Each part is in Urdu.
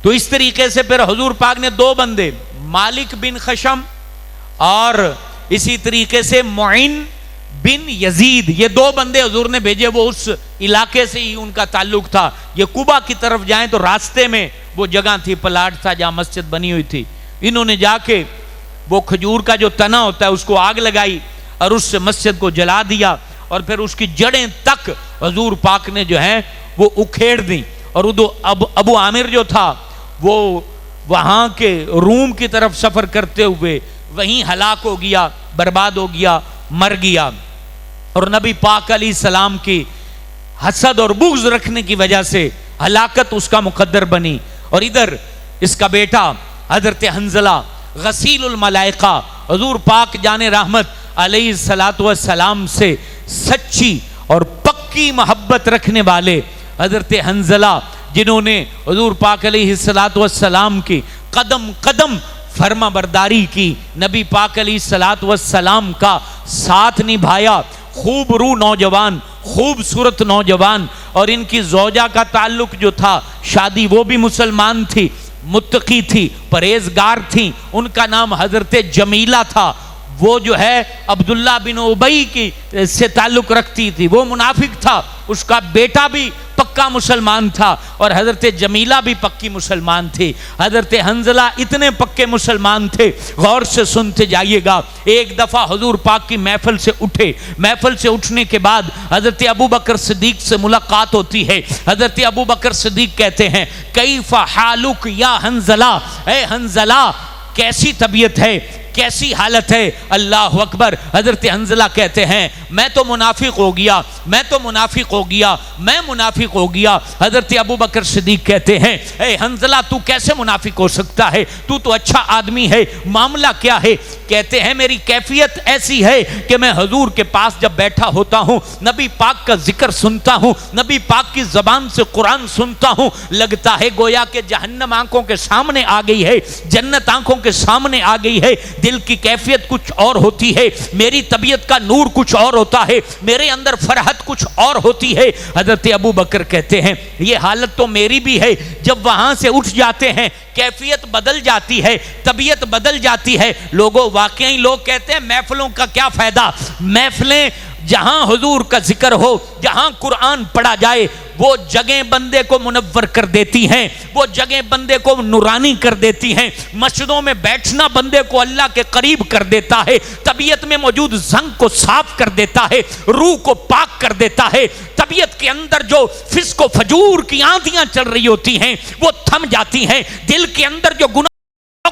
تو اس طریقے سے پھر حضور پاک نے دو بندے مالک بن خشم اور اسی طریقے سے معین بن یزید، یہ دو بندے حضور نے بھیجے، وہ اس علاقے سے ہی ان کا تعلق تھا. یہ کوبا کی طرف جائیں تو راستے میں وہ جگہ تھی، پلاٹ تھا جہاں مسجد بنی ہوئی تھی. انہوں نے جا کے وہ کھجور کا جو تنا ہوتا ہے اس کو آگ لگائی اور اس سے مسجد کو جلا دیا، اور پھر اس کی جڑیں تک حضور پاک نے جو ہے وہ اکھیڑ دی. اور ابو عامر جو تھا وہ وہاں کے روم کی طرف سفر کرتے ہوئے وہیں ہلاک ہو گیا، برباد ہو گیا، مر گیا. اور نبی پاک علیہ السلام کی حسد اور بغض رکھنے کی وجہ سے ہلاکت اس کا مقدر بنی. اور ادھر اس کا بیٹا حضرت حنظلہ غسیل الملائکہ، حضور پاک جان رحمت علیہ السلام سے سچی اور پکی محبت رکھنے والے حضرت حنظلہ، جنہوں نے حضور پاک علیہ السلام کی قدم قدم فرما برداری کی، نبی پاک علیہ السلام کا ساتھ نبھایا. خوب رو نوجوان، خوبصورت نوجوان، اور ان کی زوجہ کا تعلق جو تھا شادی، وہ بھی مسلمان تھی، متقی تھی، پرہیزگار تھی. ان کا نام حضرت جمیلہ تھا. وہ جو ہے عبداللہ بن ابی کی سے تعلق رکھتی تھی، وہ منافق تھا. اس کا بیٹا بھی پکا مسلمان تھا اور حضرت جمیلہ بھی پکی مسلمان تھی. حضرت حنظلہ اتنے پکے مسلمان تھے، غور سے سنتے جائیے گا. ایک دفعہ حضور پاک کی محفل سے اٹھے، محفل سے اٹھنے کے بعد حضرت ابوبکر صدیق سے ملاقات ہوتی ہے. حضرت ابوبکر صدیق کہتے ہیں کیف حالک یا حنظلہ، اے حنظلہ کیسی طبیعت ہے، کیسی حالت ہے؟ اللہ اکبر. حضرت حنظلہ کہتے ہیں میں تو منافق ہو گیا، میں تو منافق ہو گیا، میں منافق ہو گیا. حضرت ابوبکر صدیق کہتے ہیں اے حنظلہ تو کیسے منافق ہو سکتا ہے، تو اچھا آدمی ہے، معاملہ کیا ہے؟ کہتے ہیں میری کیفیت ایسی ہے کہ میں حضور کے پاس جب بیٹھا ہوتا ہوں، نبی پاک کا ذکر سنتا ہوں، نبی پاک کی زبان سے قرآن سنتا ہوں، لگتا ہے گویا کہ جہنم آنکھوں کے سامنے آ گئی ہے، جنت آنکھوں کے سامنے آ گئی ہے. دل کی کیفیت کچھ اور ہوتی ہے، میری طبیعت کا نور کچھ اور ہوتا ہے، میرے اندر فرحت کچھ اور ہوتی ہے. حضرت ابوبکر کہتے ہیں یہ حالت تو میری بھی ہے. جب وہاں سے اٹھ جاتے ہیں کیفیت بدل جاتی ہے، طبیعت بدل جاتی ہے. واقعی لوگ کہتے ہیں محفلوں کا کیا فائدہ؟ محفلیں جہاں حضور کا ذکر ہو، جہاں قرآن پڑھا جائے، وہ جگہیں بندے کو منور کر دیتی ہیں، وہ جگہیں بندے کو نورانی کر دیتی ہیں. مسجدوں میں بیٹھنا بندے کو اللہ کے قریب کر دیتا ہے، طبیعت میں موجود زنگ کو صاف کر دیتا ہے، روح کو پاک کر دیتا ہے. طبیعت کے اندر جو فسق و فجور کی آندیاں چل رہی ہوتی ہیں وہ تھم جاتی ہیں. دل کے اندر جو گناہ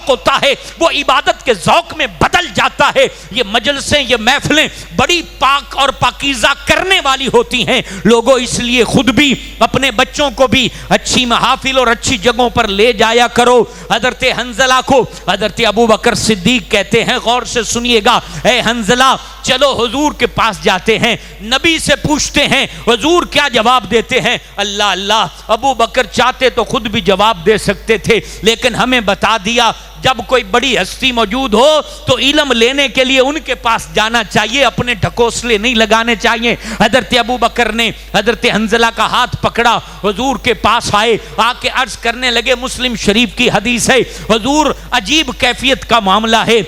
ہوتا ہے وہ عبادت کے ذوق میں بدل جاتا ہے. یہ مجلسیں، یہ محفلیں بڑی پاک اور پاکیزہ کرنے والی ہوتی ہیں. لوگوں اس لیے خود بھی اپنے بچوں کو بھی اچھی محافل اور اچھی جگہوں پر لے جایا کرو. حضرت حنظلہ کو حضرت ابوبکر صدیق کہتے ہیں، غور سے سنیے گا، اے حنظلہ چلو حضور کے پاس جاتے ہیں. نبی سے پوچھتے ہیں حضور کیا جواب دیتے ہیں. اللہ اللہ، ابوبکر چاہتے تو خود بھی جواب دے سکتے تھے، لیکن ہمیں بتا دیا جب کوئی بڑی ہستی موجود ہو تو علم لینے کے لیے ان کے پاس جانا چاہیے، اپنے ڈھکوسلے نہیں لگانے چاہیے. حضرت ابوبکر نے حضرت حنظلہ کا ہاتھ پکڑا، حضور کے پاس آئے، آ کے عرض کرنے لگے، مسلم شریف کی حدیث ہے، حضور عجیب کیفیت کا معاملہ ہے،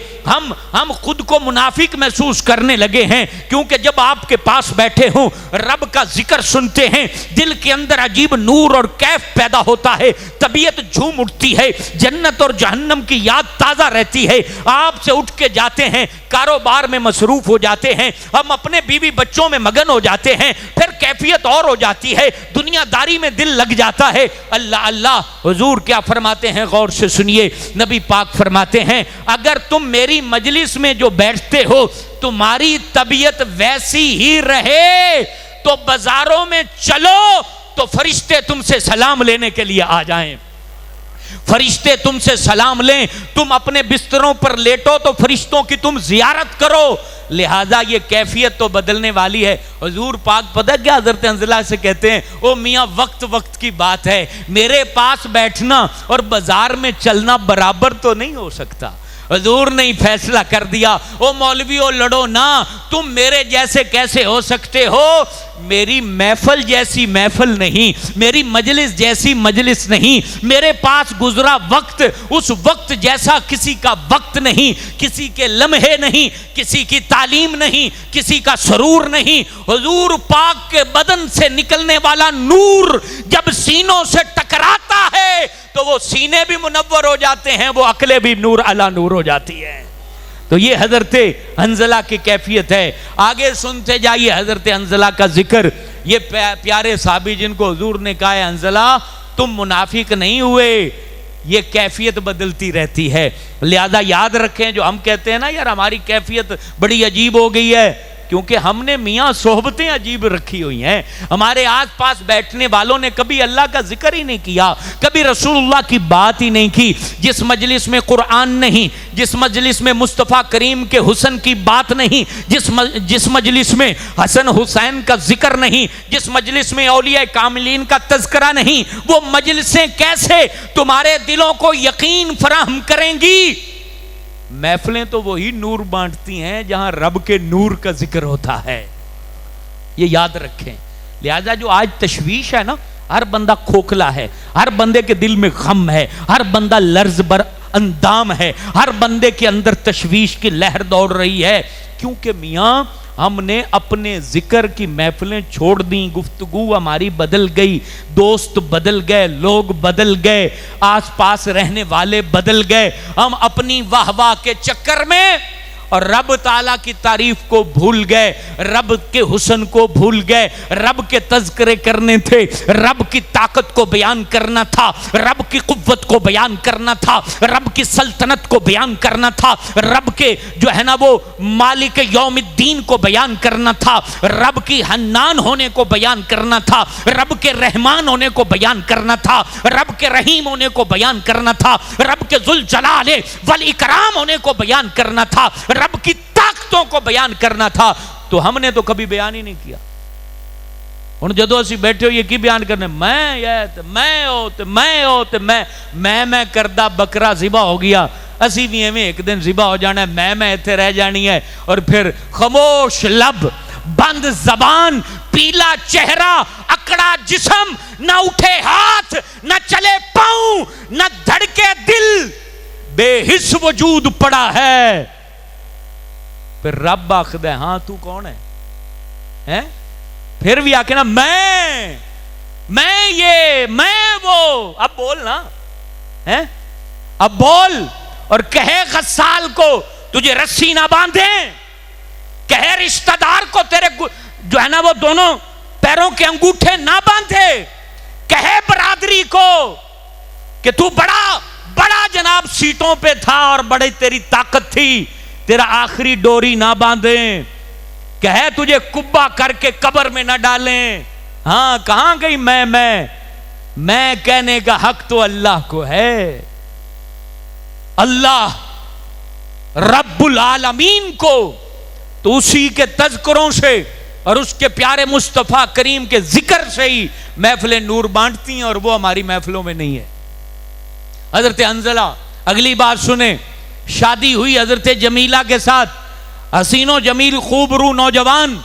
ہم خود کو منافق محسوس کرنے لگے ہیں، کیونکہ جب آپ کے پاس بیٹھے ہوں، رب کا ذکر سنتے ہیں، دل کے اندر عجیب نور اور کیف پیدا ہوتا ہے، طبیعت جھوم اٹھتی ہے، جنت اور جہنم کی یاد تازہ رہتی ہے. آپ سے اٹھ کے جاتے ہیں، کاروبار میں مصروف ہو جاتے ہیں، ہم اپنے بیوی بچوں میں مگن ہو جاتے ہیں، پھر کیفیت اور ہو جاتی ہے، دنیا داری میں دل لگ جاتا ہے. اللہ اللہ، حضور کیا فرماتے ہیں؟ غور سے سنیے. نبی پاک فرماتے ہیں اگر تم میری مجلس میں جو بیٹھتے ہو تمہاری طبیعت ویسی ہی رہے تو بازاروں میں چلو تو فرشتے تم سے سلام لینے کے لیے آ جائیں. فرشتے تم سے سلام لیں، تم اپنے بستروں پر لیٹو تو فرشتوں کی تم زیارت کرو. لہذا یہ کیفیت تو بدلنے والی ہے. حضور پاک پتہ کیا حضرت حنظلہ سے کہتے ہیں، او میاں وقت کی بات ہے، میرے پاس بیٹھنا اور بازار میں چلنا برابر تو نہیں ہو سکتا. حضور نے ہی فیصلہ کر دیا، او مولویو لڑو نہ، تم میرے جیسے کیسے ہو سکتے ہو؟ میری محفل جیسی محفل نہیں، میری مجلس جیسی مجلس نہیں، میرے پاس گزرا وقت اس وقت جیسا کسی کا وقت نہیں، کسی کے لمحے نہیں، کسی کی تعلیم نہیں، کسی کا سرور نہیں۔ حضور پاک کے بدن سے نکلنے والا نور جب سینوں سے ٹکراتا ہے تو وہ سینے بھی منور ہو جاتے ہیں، وہ عقلیں بھی نور علی نور ہو جاتی ہیں۔ تو یہ حضرت حنظلہ کی کیفیت ہے۔ آگے سنتے جائیے حضرت حنظلہ کا ذکر۔ یہ پیارے صحابی جن کو حضور نے کہا ہے حنظلہ تم منافق نہیں ہوئے، یہ کیفیت بدلتی رہتی ہے، لہذا یاد رکھیں۔ جو ہم کہتے ہیں نا یار ہماری کیفیت بڑی عجیب ہو گئی ہے، کیونکہ ہم نے میاں صحبتیں عجیب رکھی ہوئی ہیں۔ ہمارے آس پاس بیٹھنے والوں نے کبھی اللہ کا ذکر ہی نہیں کیا، کبھی رسول اللہ کی بات ہی نہیں کی۔ جس مجلس میں قرآن نہیں، جس مجلس میں مصطفیٰ کریم کے حسن کی بات نہیں، جس مجلس میں حسن حسین کا ذکر نہیں، جس مجلس میں اولیاء کاملین کا تذکرہ نہیں، وہ مجلسیں کیسے تمہارے دلوں کو یقین فراہم کریں گی؟ محفلیں تو وہی نور بانٹتی ہیں جہاں رب کے نور کا ذکر ہوتا ہے، یہ یاد رکھیں۔ لہذا جو آج تشویش ہے نا، ہر بندہ کھوکھلا ہے، ہر بندے کے دل میں غم ہے، ہر بندہ لرز بر اندام ہے، ہر بندے کے اندر تشویش کی لہر دوڑ رہی ہے، کیونکہ میاں ہم نے اپنے ذکر کی محفلیں چھوڑ دیں، گفتگو ہماری بدل گئی، دوست بدل گئے، لوگ بدل گئے، آس پاس رہنے والے بدل گئے۔ ہم اپنی واہ واہ کے چکر میں اور رب تعالیٰ کی تعریف کو بھول گئے، رب کے حسن کو بھول گئے۔ رب کے تذکرے کرنے تھے، رب کی طاقت کو بیان کرنا تھا، رب کی قوت کو بیان کرنا تھا، رب کی سلطنت کو بیان کرنا تھا، رب کے جو ہے نا وہ مالک یوم الدین کو بیان کرنا تھا، رب کی حنان ہونے کو بیان کرنا تھا، رب کے رحمان ہونے کو بیان کرنا تھا، رب کے رحیم ہونے کو بیان کرنا تھا، رب کے ذوالجلال والاکرام ہونے کو بیان کرنا تھا، رب کی طاقتوں کو بیان کرنا تھا، تو ہم نے تو کبھی بیان ہی نہیں کیا۔ ہن جدو اسی بیٹھے ہو یہ کی بیان کرنے، میں کردہ بکرا ذبح ہو گیا، اسی بھی ایویں ایک دن ذبح ہو جانا ہے، میں ایتھے رہ جانی ہے، اور پھر خاموش لب، بند زبان، پیلا چہرہ، اکڑا جسم، نہ اٹھے ہاتھ، نہ چلے پاؤں، نہ دھڑکے دل، بے حس وجود پڑا ہے۔ پھر رب آخد ہے ہاں تو کون ہے؟ پھر بھی آکے نا میں یہ میں وہ، اب بول نا، اب بول، اور کہے غسال کو تجھے رسی نہ باندھیں، کہے رشتہ دار کو تیرے جو ہے نا وہ دونوں پیروں کے انگوٹھے نہ باندھے، کہے برادری کو کہ تو بڑا جناب سیٹوں پہ تھا اور بڑی تیری طاقت تھی، تیرا آخری ڈوری نہ باندھیں، کہے تجھے کبا کر کے قبر میں نہ ڈالیں۔ ہاں کہاں گئی میں کہنے کا حق تو اللہ کو ہے۔ اللہ رب العالمین کو تو اسی کے تذکروں سے اور اس کے پیارے مصطفیٰ کریم کے ذکر سے ہی محفلیں نور بانٹتی ہیں، اور وہ ہماری محفلوں میں نہیں ہے۔ حضرت حنظلہ اگلی بات سنیں، شادی ہوئی حضرت جمیلہ کے ساتھ، حسین و جمیل خوب رو نوجوان،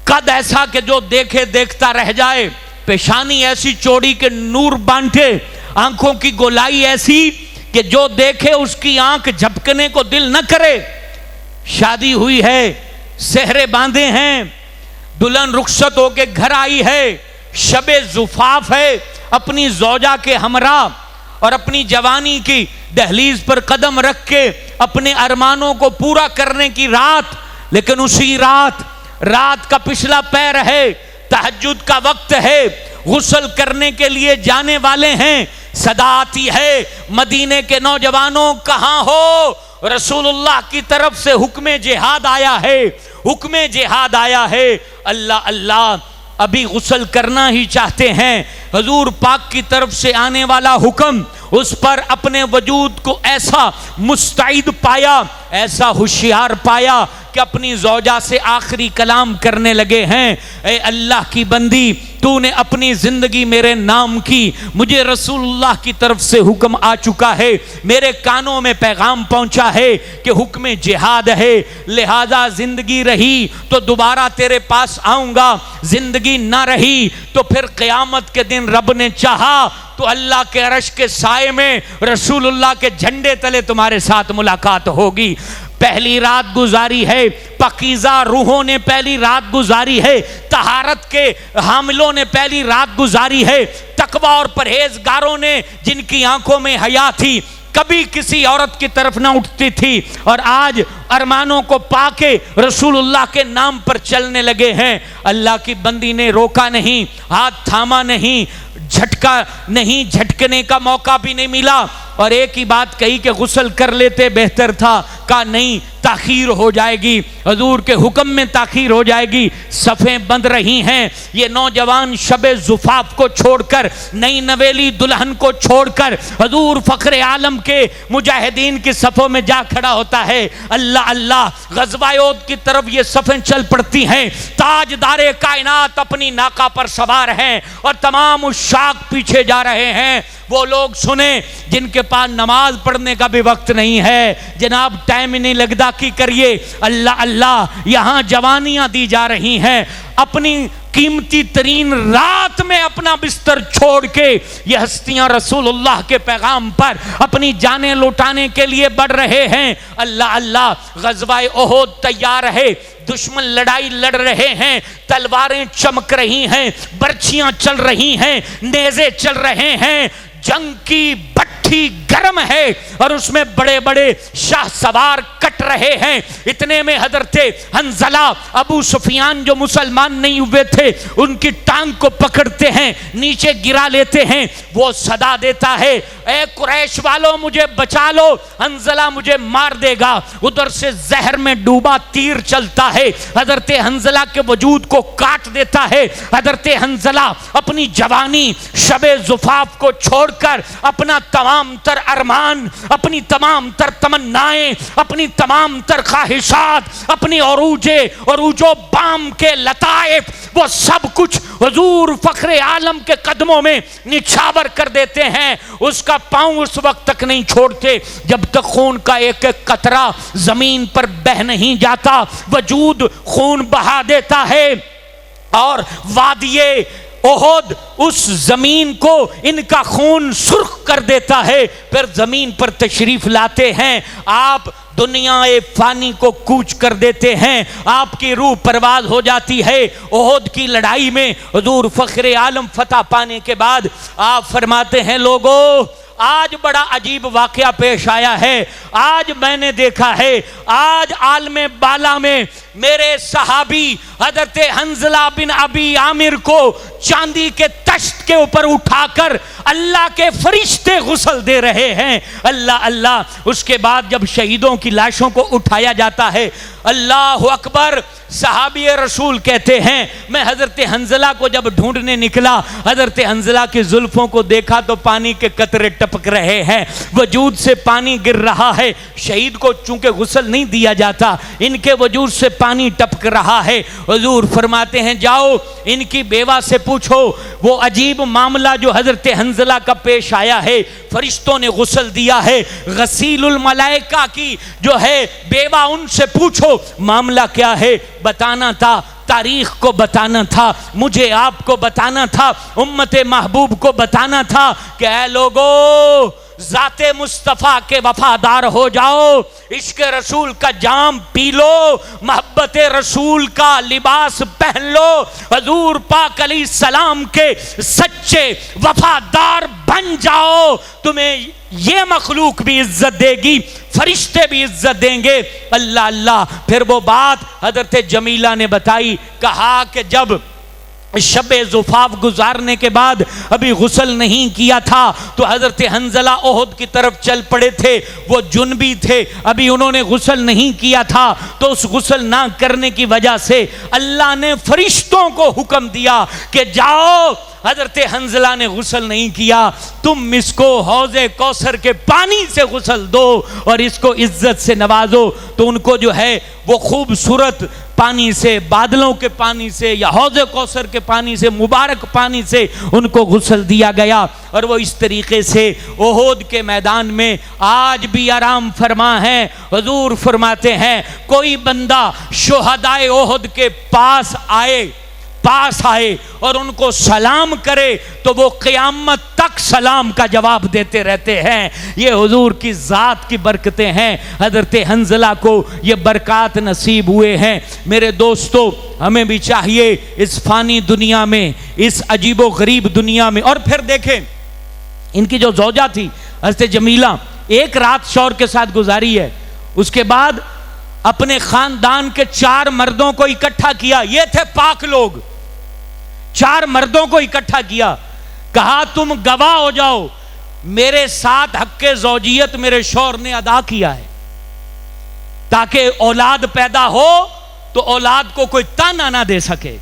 قد ایسا کہ جو دیکھے دیکھتا رہ جائے، پیشانی ایسی چوڑی کہ نور بانٹے، آنکھوں کی گولائی ایسی کہ جو دیکھے اس کی آنکھ جھپکنے کو دل نہ کرے۔ شادی ہوئی ہے، سہرے باندھے ہیں، دلہن رخصت ہو کے گھر آئی ہے، شب زفاف ہے، اپنی زوجہ کے ہمراہ اور اپنی جوانی کی دہلیز پر قدم رکھ کے اپنے ارمانوں کو پورا کرنے کی رات، لیکن اسی رات کا پچھلا پیر ہے، تہجد کا وقت ہے، غسل کرنے کے لیے جانے والے ہیں، صدا آتی ہے مدینے کے نوجوانوں کہاں ہو؟ رسول اللہ کی طرف سے حکم جہاد آیا ہے، حکم جہاد آیا ہے۔ اللہ اللہ ابھی غسل کرنا ہی چاہتے ہیں، حضور پاک کی طرف سے آنے والا حکم اس پر اپنے وجود کو ایسا مستعد پایا، ایسا ہوشیار پایا کہ اپنی زوجہ سے آخری کلام کرنے لگے ہیں، اے اللہ کی بندی، تو نے اپنی زندگی میرے نام کی، مجھے رسول اللہ کی طرف سے حکم آ چکا ہے، میرے کانوں میں پیغام پہنچا ہے کہ حکم جہاد ہے، لہذا زندگی رہی تو دوبارہ تیرے پاس آؤں گا، زندگی نہ رہی تو پھر قیامت کے دن رب نے چاہا تو اللہ کے عرش کے سائے میں رسول اللہ کے جھنڈے تلے تمہارے ساتھ ملاقات ہوگی۔ پہلی رات گزاری ہے، پاکیزہ روحوں نے پہلی رات گزاری ہے، طہارت کے حاملوں نے پہلی رات گزاری ہے، تقوی اور پرہیزگاروں نے جن کی آنکھوں میں حیا تھی، کبھی کسی عورت کی طرف نہ اٹھتی تھی، اور آج ارمانوں کو پا کے رسول اللہ کے نام پر چلنے لگے ہیں۔ اللہ کی بندی نے روکا نہیں، ہاتھ تھاما نہیں، جھٹکا نہیں، جھٹکنے کا موقع بھی نہیں ملا، اور ایک ہی بات کہی کہ غسل کر لیتے بہتر تھا، کہا نہیں تاخیر ہو جائے گی، حضور کے حکم میں تاخیر ہو جائے گی، صفیں بند رہی ہیں۔ یہ نوجوان شب زفاف کو چھوڑ کر، نئی نویلی دلہن کو چھوڑ کر حضور فخر عالم کے مجاہدین کی صفوں میں جا کھڑا ہوتا ہے۔ اللہ اللہ، غزوہ احد کی طرف یہ صفیں چل پڑتی ہیں، تاجدار کائنات اپنی ناقہ پر سوار ہیں اور تمام عشاق پیچھے جا رہے ہیں۔ وہ لوگ سنیں جن کے پاس نماز پڑھنے کا بھی وقت نہیں ہے، جناب ٹائم نہیں لگتا کی کریے، اللہ اللہ، یہاں جوانیاں دی جا رہی ہیں، اپنی قیمتی ترین رات میں اپنا بستر چھوڑ کے یہ ہستیاں رسول اللہ کے پیغام پر اپنی جانیں لوٹانے کے لیے بڑھ رہے ہیں۔ اللہ اللہ، غزوہ احد تیار ہے، دشمن لڑائی لڑ رہے ہیں، تلواریں چمک رہی ہیں، برچیاں چل رہی ہیں، نیزے چل رہے ہیں، جنگ کی بٹھی گرم ہے اور اس میں بڑے بڑے شاہ سوار کٹ رہے ہیں۔ اتنے میں حضرت حنظلہ ابو سفیان جو مسلمان نہیں ہوئے تھے ان کی ٹانگ کو پکڑتے ہیں، نیچے گرا لیتے ہیں، وہ صدا دیتا ہے، اے قریش والوں مجھے بچا لو، حنظلہ مجھے مار دے گا۔ ادھر سے زہر میں ڈوبا تیر چلتا ہے، حضرت حنظلہ کے وجود کو کاٹ دیتا ہے۔ حضرت حنظلہ اپنی جوانی شب زفاف کو چھوڑ کر اپنا تمام تر ارمان، اپنی تمام تر تمنائیں، اپنی تمام تر خواہشات، اپنی عروج و بام کے لطائف، وہ سب کچھ حضور فخر عالم کے قدموں میں نچھاور کر دیتے ہیں۔ اس کا پاؤں اس وقت تک نہیں چھوڑتے جب تک خون کا ایک ایک قطرہ زمین پر بہ نہیں جاتا، وجود خون بہا دیتا ہے، اور وادی احد اس زمین کو ان کا خون سرخ کر دیتا ہے۔ پھر زمین پر تشریف لاتے ہیں، آپ دنیا فانی کو کوچ کر دیتے ہیں، آپ کی روح پرواز ہو جاتی ہے۔ احد کی لڑائی میں حضور فخر عالم فتح پانے کے بعد آپ فرماتے ہیں، لوگو آج بڑا عجیب واقعہ پیش آیا ہے، آج میں نے دیکھا ہے، آج عالم بالا میں میرے صحابی حضرت حنظلہ بن ابی عامر کو چاندی کے تشت کے اوپر اٹھا کر اللہ کے فرشتے غسل دے رہے ہیں۔ اللہ اللہ، اس کے بعد جب شہیدوں کی لاشوں کو اٹھایا جاتا ہے، اللہ اکبر، صحابی رسول کہتے ہیں میں حضرت حنظلہ کو جب ڈھونڈنے نکلا، حضرت حنظلہ کی زلفوں کو دیکھا تو پانی کے قطرے ٹپک رہے ہیں، وجود سے پانی گر رہا ہے۔ شہید کو چونکہ غسل نہیں دیا جاتا، ان کے وجود سے پانی ٹپک رہا ہے۔ حضور فرماتے ہیں جاؤ ان کی بیوہ سے پوچھو وہ عجیب معاملہ جو حضرت حنظلہ کا پیش آیا ہے، فرشتوں نے غسل دیا ہے، غسیل الملائکہ کی جو ہے بیوہ، ان سے پوچھو معاملہ کیا ہے، بتانا تھا، تاریخ کو بتانا تھا، مجھے آپ کو بتانا تھا، امت محبوب کو بتانا تھا کہ اے لوگو ذات مصطفیٰ کے وفادار ہو جاؤ، عشق رسول کا جام پی لو، محبت رسول کا لباس پہن لو، حضور پاک علیہ السلام کے سچے وفادار بن جاؤ، تمہیں یہ مخلوق بھی عزت دے گی، فرشتے بھی عزت دیں گے۔ اللہ اللہ، پھر وہ بات حضرت جمیلہ نے بتائی، کہا کہ جب شب زفاف گزارنے کے بعد ابھی غسل نہیں کیا تھا تو حضرت حنظلہ احد کی طرف چل پڑے تھے، وہ جنبی تھے، ابھی انہوں نے غسل نہیں کیا تھا، تو اس غسل نہ کرنے کی وجہ سے اللہ نے فرشتوں کو حکم دیا کہ جاؤ حضرت حنظلہ نے غسل نہیں کیا، تم اس کو حوض کوثر کے پانی سے غسل دو اور اس کو عزت سے نوازو، تو ان کو جو ہے وہ خوبصورت پانی سے، بادلوں کے پانی سے یا حوض کوثر کے پانی سے، مبارک پانی سے ان کو غسل دیا گیا، اور وہ اس طریقے سے احد کے میدان میں آج بھی آرام فرما ہے۔ حضور فرماتے ہیں کوئی بندہ شہدائے احد کے پاس آئے اور ان کو سلام کرے تو وہ قیامت تک سلام کا جواب دیتے رہتے ہیں۔ یہ حضور کی ذات کی برکتیں ہیں، حضرت حنظلہ کو یہ برکات نصیب ہوئے ہیں۔ میرے دوستو، ہمیں بھی چاہیے اس فانی دنیا میں، اس عجیب و غریب دنیا میں، اور پھر دیکھیں ان کی جو زوجہ تھی حضرت جمیلہ، ایک رات شوہر کے ساتھ گزاری ہے، اس کے بعد اپنے خاندان کے 4 مردوں کو اکٹھا کیا، یہ تھے پاک لوگ، 4 مردوں کو اکٹھا کیا، کہا تم گواہ ہو جاؤ میرے ساتھ حق زوجیت میرے شوہر نے ادا کیا ہے، تاکہ اولاد پیدا ہو تو اولاد کو کوئی تانا نہ دے سکے۔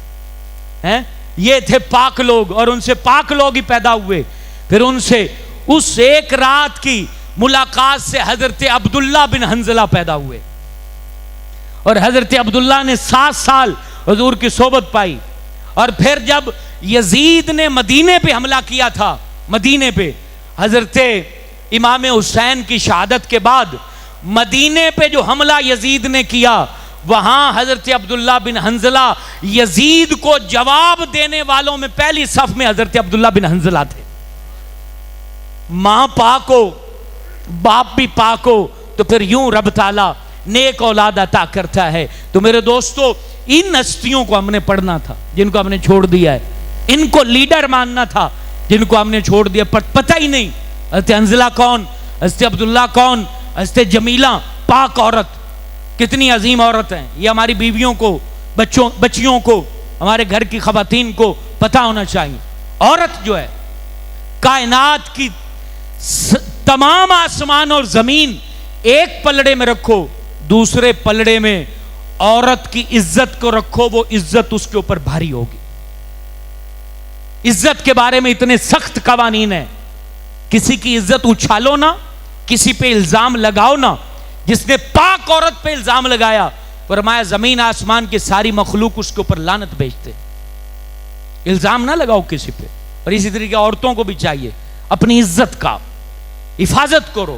یہ تھے پاک لوگ، اور ان سے پاک لوگ ہی پیدا ہوئے۔ پھر ان سے اس ایک رات کی ملاقات سے حضرت عبداللہ بن حنظلہ پیدا ہوئے، اور حضرت عبداللہ نے 7 سال حضور کی صحبت پائی۔ اور پھر جب یزید نے مدینے پہ حملہ کیا تھا، مدینے پہ حضرت امام حسین کی شہادت کے بعد مدینے پہ جو حملہ یزید نے کیا، وہاں حضرت عبداللہ بن حنظلہ یزید کو جواب دینے والوں میں پہلی صف میں حضرت عبداللہ بن حنظلہ تھے۔ ماں پاک ہو، باپ بھی پاک ہو، تو پھر یوں رب تعالیٰ نیک اولاد عطا کرتا ہے۔ تو میرے دوستو، ان ہستیوں کو ہم نے پڑھنا تھا جن کو ہم نے چھوڑ دیا ہے، ان کو لیڈر ماننا تھا جن کو ہم نے چھوڑ دیا، پتہ ہی نہیں حضرت حنظلہ کون، حضرت عبداللہ کون، حضرت جمیلہ پاک عورت، کتنی عظیم عورت ہیں۔ یہ ہماری بیویوں کو، بچیوں کو، ہمارے گھر کی خواتین کو پتہ ہونا چاہیے۔ عورت جو ہے کائنات کی تمام آسمان اور زمین ایک پلڑے میں رکھو، دوسرے پلڑے میں عورت کی عزت کو رکھو، وہ عزت اس کے اوپر بھاری ہوگی۔ عزت کے بارے میں اتنے سخت قوانین ہیں، کسی کی عزت اچھالو نہ، کسی پہ الزام لگاؤ نہ۔ جس نے پاک عورت پہ الزام لگایا، فرمایا زمین آسمان کی ساری مخلوق اس کے اوپر لعنت بھیجتے۔ الزام نہ لگاؤ کسی پہ۔ اور اسی طریقے عورتوں کو بھی چاہیے اپنی عزت کا حفاظت کرو،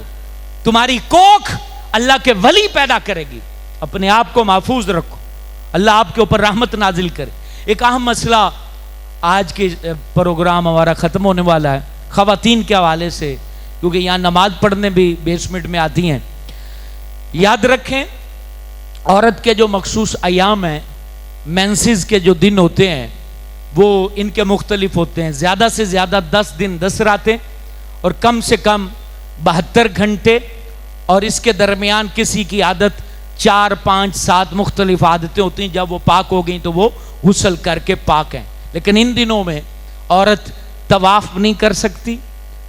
تمہاری کوکھ اللہ کے ولی پیدا کرے گی، اپنے آپ کو محفوظ رکھو، اللہ آپ کے اوپر رحمت نازل کرے۔ ایک اہم مسئلہ، آج کے پروگرام ہمارا ختم ہونے والا ہے، خواتین کے حوالے سے، کیونکہ یہاں نماز پڑھنے بھی بیسمنٹ میں آتی ہیں۔ یاد رکھیں عورت کے جو مخصوص ایام ہیں، مینسز کے جو دن ہوتے ہیں، وہ ان کے مختلف ہوتے ہیں، زیادہ سے زیادہ 10 دن 10 راتیں، اور کم سے کم 72 گھنٹے، اور اس کے درمیان کسی کی عادت 4 5 7 مختلف عادتیں ہوتی ہیں۔ جب وہ پاک ہو گئیں تو وہ غسل کر کے پاک ہیں۔ لیکن ان دنوں میں عورت طواف نہیں کر سکتی،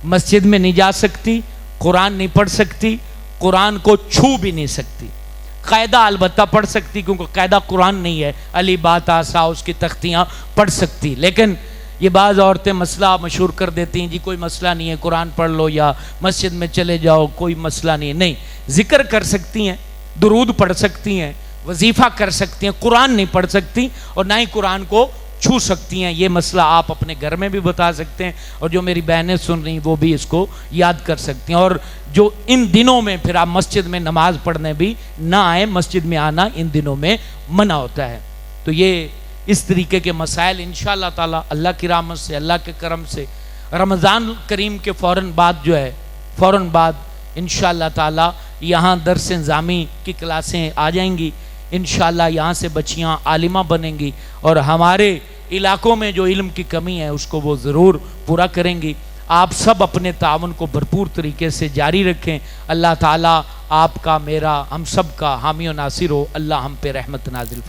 مسجد میں نہیں جا سکتی، قرآن نہیں پڑھ سکتی، قرآن کو چھو بھی نہیں سکتی۔ قاعدہ البتہ پڑھ سکتی، کیونکہ قاعدہ قرآن نہیں ہے، علی بات آسا اس کی تختیاں پڑھ سکتی۔ لیکن یہ بعض عورتیں مسئلہ مشہور کر دیتی ہیں، جی کوئی مسئلہ نہیں ہے، قرآن پڑھ لو یا مسجد میں چلے جاؤ، کوئی مسئلہ نہیں ہے۔ نہیں، ذکر کر سکتی ہیں، درود پڑھ سکتی ہیں، وظیفہ کر سکتی ہیں، قرآن نہیں پڑھ سکتی اور نہ ہی قرآن کو چھو سکتی ہیں۔ یہ مسئلہ آپ اپنے گھر میں بھی بتا سکتے ہیں، اور جو میری بہنیں سن رہی ہیں وہ بھی اس کو یاد کر سکتی ہیں۔ اور جو ان دنوں میں پھر آپ مسجد میں نماز پڑھنے بھی نہ آئیں، مسجد میں آنا ان دنوں میں منع ہوتا ہے۔ تو یہ اس طریقے کے مسائل انشاءاللہ تعالی اللہ کی رحمت سے، اللہ کے کرم سے، رمضان کریم کے فوراً بعد انشاءاللہ تعالی یہاں درس نظامی کی کلاسیں آ جائیں گی۔ انشاءاللہ یہاں سے بچیاں عالمہ بنیں گی، اور ہمارے علاقوں میں جو علم کی کمی ہے اس کو وہ ضرور پورا کریں گی۔ آپ سب اپنے تعاون کو بھرپور طریقے سے جاری رکھیں۔ اللہ تعالی آپ کا، میرا، ہم سب کا حامی و ناصر ہو۔ اللہ ہم پہ رحمت نازل